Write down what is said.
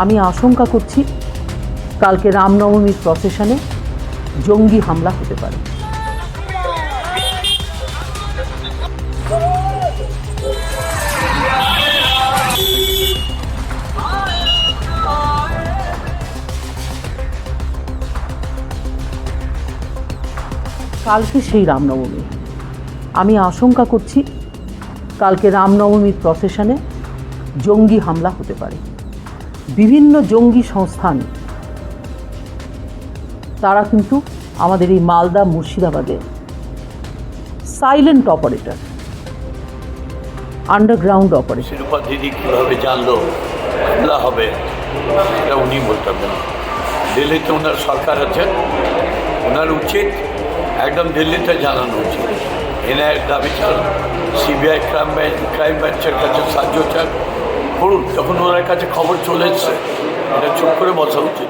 আমি আশঙ্কা করছি কালকে রামনবমীর প্রসেশনে জঙ্গি হামলা হতে পারে। কালকে সেই রামনবমী, আমি আশঙ্কা করছি কালকে রামনবমীর প্রসেশনে জঙ্গি হামলা হতে পারে। বিভিন্ন জঙ্গি সংস্থান তারা কিন্তু আমাদের এই মালদা মুর্শিদাবাদে সাইলেন্ট অপারেটর, আন্ডারগ্রাউন্ড অপারেটর। শিরোপা দিদি কীভাবে জানলো হামলা হবে সেটা উনি বলতে পারবেন। দিল্লিতে ওনার সরকার আছে, ওনার উচিত একদম দিল্লিতে জানানো উচিত। এনআইএর দাবি চাল সিবিআই ক্রাইম ব্রাঞ্চের কাছে সাহায্য চান করুন, তখন ওনার কাছে খবর চলে এসছে, এটা চুপ করে বসা উচিত।